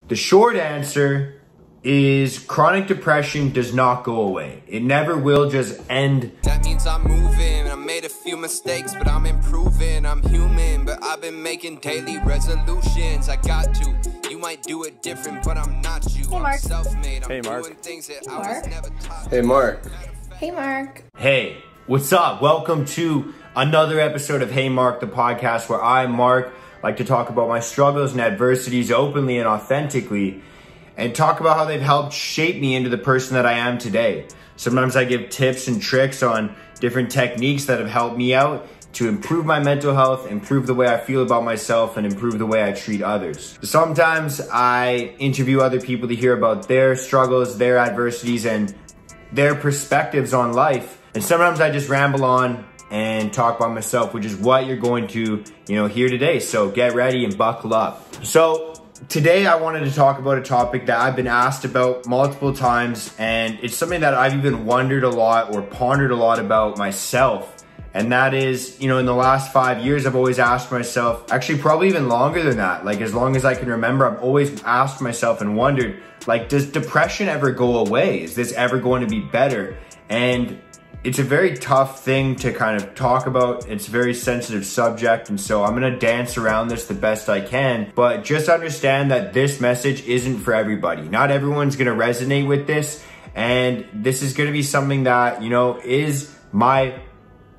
The short answer is chronic depression does not go away. It never will just end. That means I'm moving. I made a few mistakes, but I'm improving. I'm human, but I've been making daily resolutions. I got to. You might do it different, but I'm not you. Hey, Mark. I'm self-made. I'm Hey, Mark. doing things that I Mark. was never taught. Hey, Mark. Hey, Mark. Hey, what's up? Welcome to another episode of Hey Mark, the podcast where I, Mark, like to talk about my struggles and adversities openly and authentically and talk about how they've helped shape me into the person that I am today. Sometimes I give tips and tricks on different techniques that have helped me out to improve my mental health, improve the way I feel about myself, and improve the way I treat others. Sometimes I interview other people to hear about their struggles, their adversities, and their perspectives on life. And sometimes I just ramble on and talk about myself, which is what you're going to, hear today. So get ready and buckle up. So today I wanted to talk about a topic that I've been asked about multiple times, and it's something that I've even wondered a lot or pondered a lot about myself. And that is, in the last 5 years, I've always asked myself, actually probably even longer than that, like as long as I can remember, I've always asked myself and wondered, like, does depression ever go away? Is this ever going to be better? And it's a very tough thing to kind of talk about. It's a very sensitive subject, and so I'm gonna dance around this the best I can, but just understand that this message isn't for everybody. Not everyone's gonna resonate with this, and this is gonna be something that, is my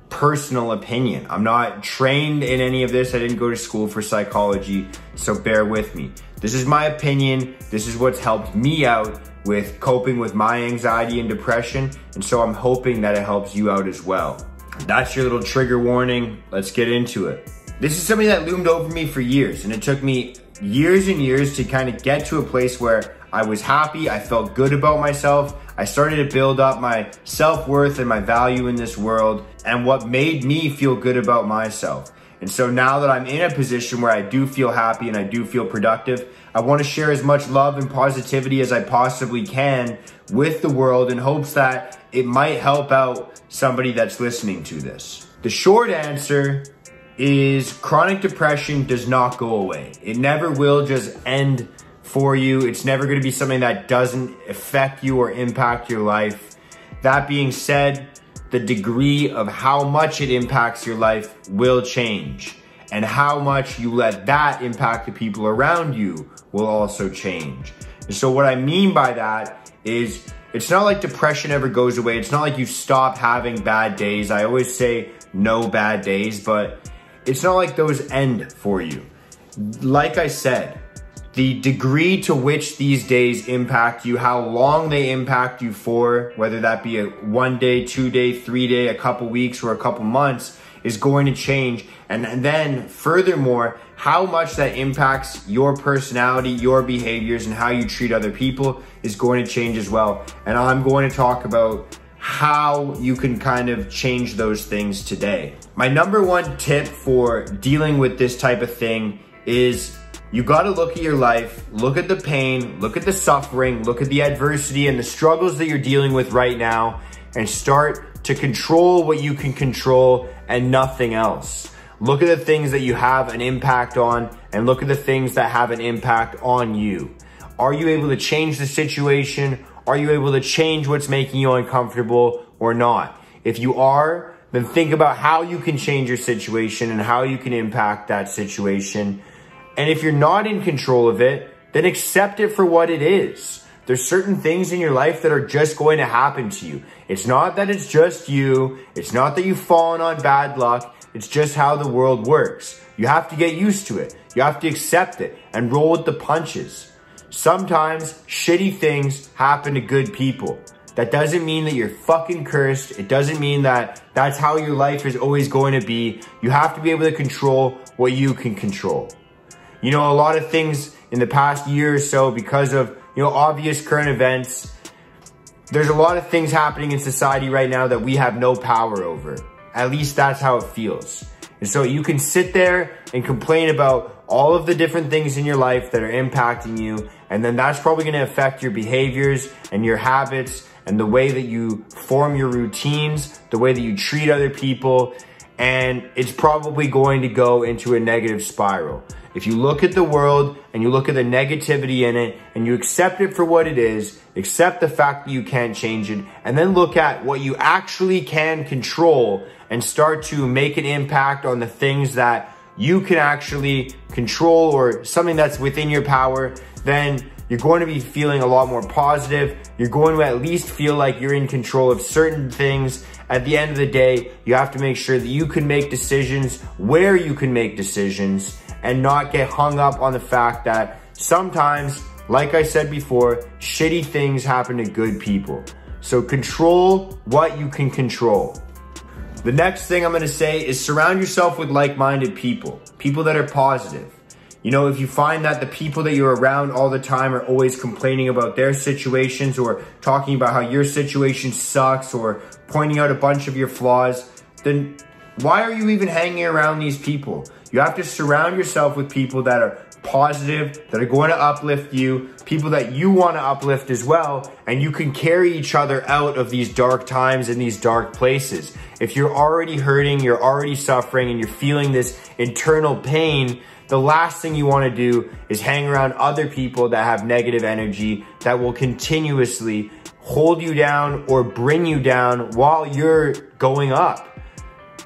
personal opinion. I'm not trained in any of this. I didn't go to school for psychology, so bear with me. This is my opinion. This is what's helped me out with coping with my anxiety and depression, and so I'm hoping that it helps you out as well. That's your little trigger warning. Let's get into it. This is something that loomed over me for years, and it took me years and years to kind of get to a place where I was happy, I felt good about myself, I started to build up my self-worth and my value in this world, and what made me feel good about myself. And so now that I'm in a position where I do feel happy and I do feel productive, I want to share as much love and positivity as I possibly can with the world in hopes that it might help out somebody that's listening to this. The short answer is chronic depression does not go away. It never will just end for you. It's never going to be something that doesn't affect you or impact your life. That being said, the degree of how much it impacts your life will change, and how much you let that impact the people around you will also change. And so what I mean by that is it's not like depression ever goes away. It's not like you stop having bad days. I always say no bad days, but it's not like those end for you. Like I said, the degree to which these days impact you, how long they impact you for, whether that be a 1 day, 2 day, 3 day, a couple weeks, or a couple months, is going to change. And then furthermore, how much that impacts your personality, your behaviors, and how you treat other people is going to change as well. And I'm going to talk about how you can kind of change those things today. My number one tip for dealing with this type of thing is you gotta look at your life, look at the pain, look at the suffering, look at the adversity and the struggles that you're dealing with right now, and start to control what you can control and nothing else. Look at the things that you have an impact on, and look at the things that have an impact on you. Are you able to change the situation? Are you able to change what's making you uncomfortable or not? If you are, then think about how you can change your situation and how you can impact that situation. And if you're not in control of it, then accept it for what it is. There's certain things in your life that are just going to happen to you. It's not that it's just you. It's not that you've fallen on bad luck. It's just how the world works. You have to get used to it. You have to accept it and roll with the punches. Sometimes shitty things happen to good people. That doesn't mean that you're fucking cursed. It doesn't mean that that's how your life is always going to be. You have to be able to control what you can control. A lot of things in the past year or so, because of, obvious current events, there's a lot of things happening in society right now that we have no power over. At least that's how it feels. And so you can sit there and complain about all of the different things in your life that are impacting you, and then that's probably going to affect your behaviors and your habits and the way that you form your routines, the way that you treat other people, and it's probably going to go into a negative spiral. If you look at the world and you look at the negativity in it and you accept it for what it is, accept the fact that you can't change it, and then look at what you actually can control and start to make an impact on the things that you can actually control or something that's within your power, then you're going to be feeling a lot more positive. You're going to at least feel like you're in control of certain things. At the end of the day, you have to make sure that you can make decisions where you can make decisions and not get hung up on the fact that sometimes, like I said before, shitty things happen to good people. So control what you can control. The next thing I'm gonna say is surround yourself with like-minded people, people that are positive. You know, if you find that the people that you're around all the time are always complaining about their situations or talking about how your situation sucks or pointing out a bunch of your flaws, then why are you even hanging around these people? You have to surround yourself with people that are positive, that are going to uplift you, people that you want to uplift as well, and you can carry each other out of these dark times and these dark places. If you're already hurting, you're already suffering, and you're feeling this internal pain, the last thing you want to do is hang around other people that have negative energy that will continuously hold you down or bring you down while you're going up.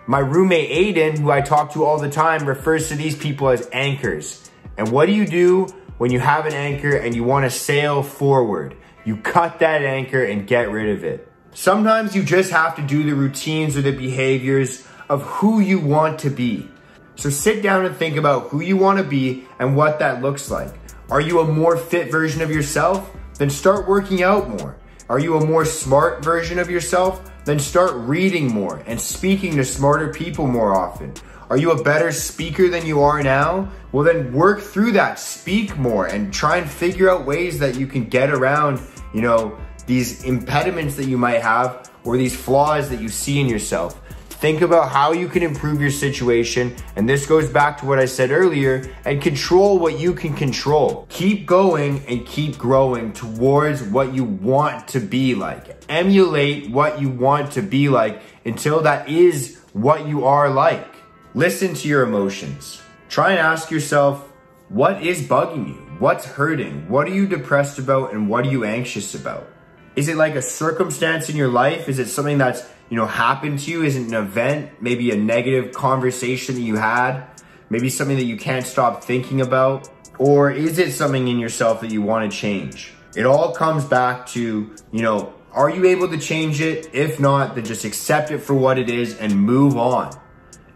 My roommate Aiden, who I talk to all the time, refers to these people as anchors. And what do you do when you have an anchor and you want to sail forward? You cut that anchor and get rid of it. Sometimes you just have to do the routines or the behaviors of who you want to be. So sit down and think about who you want to be and what that looks like. Are you a more fit version of yourself? Then start working out more. Are you a more smart version of yourself? Then start reading more and speaking to smarter people more often. Are you a better speaker than you are now? Well, then work through that, speak more, and try and figure out ways that you can get around, you know, these impediments that you might have or these flaws that you see in yourself. Think about how you can improve your situation, and this goes back to what I said earlier, and control what you can control. Keep going and keep growing towards what you want to be like. Emulate what you want to be like until that is what you are like. Listen to your emotions. Try and ask yourself, what is bugging you? What's hurting? What are you depressed about and what are you anxious about? Is it like a circumstance in your life? Is it something that's, you know, happened to you? Is it an event? Maybe a negative conversation that you had? Maybe something that you can't stop thinking about? Or is it something in yourself that you want to change? It all comes back to, you know, are you able to change it? If not, then just accept it for what it is and move on.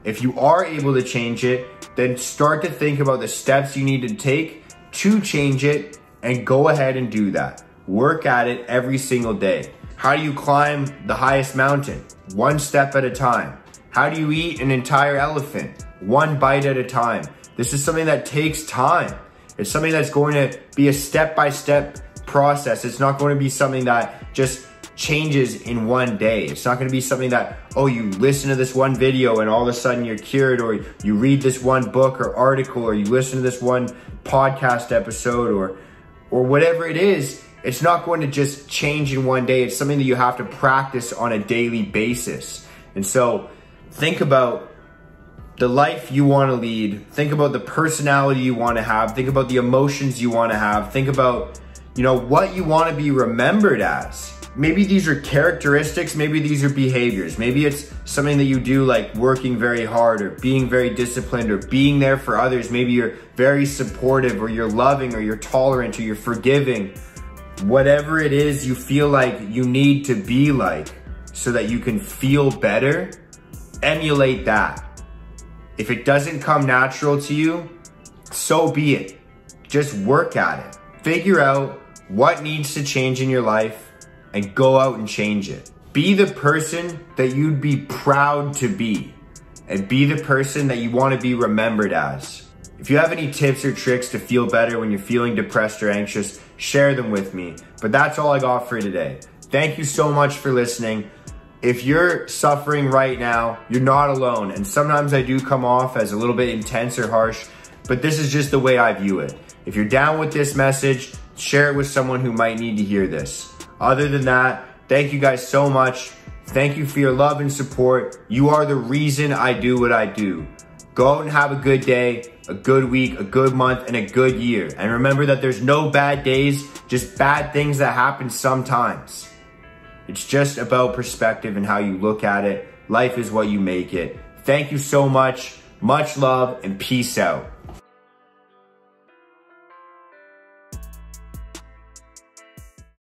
If you are able to change it, then start to think about the steps you need to take to change it and go ahead and do that. Work at it every single day. How do you climb the highest mountain? One step at a time. How do you eat an entire elephant? One bite at a time. This is something that takes time. It's something that's going to be a step-by-step process. It's not going to be something that just changes in one day. It's not going to be something that, oh, you listen to this one video and all of a sudden you're cured, or you read this one book or article, or you listen to this one podcast episode, or whatever it is. It's not going to just change in one day. It's something that you have to practice on a daily basis. And so think about the life you want to lead. Think about the personality you want to have. Think about the emotions you want to have. Think about, you know, what you want to be remembered as. Maybe these are characteristics, maybe these are behaviors. Maybe it's something that you do, like working very hard or being very disciplined or being there for others. Maybe you're very supportive, or you're loving, or you're tolerant, or you're forgiving. Whatever it is you feel like you need to be like so that you can feel better, emulate that. If it doesn't come natural to you, so be it. Just work at it. Figure out what needs to change in your life and go out and change it. Be the person that you'd be proud to be, and be the person that you want to be remembered as. If you have any tips or tricks to feel better when you're feeling depressed or anxious, share them with me. But that's all I got for today. Thank you so much for listening. If you're suffering right now, you're not alone. And sometimes I do come off as a little bit intense or harsh, but this is just the way I view it. If you're down with this message, share it with someone who might need to hear this. Other than that, thank you guys so much. Thank you for your love and support. You are the reason I do what I do. Go out and have a good day, a good week, a good month, and a good year. And remember that there's no bad days, just bad things that happen sometimes. It's just about perspective and how you look at it. Life is what you make it. Thank you so much. Much love and peace out.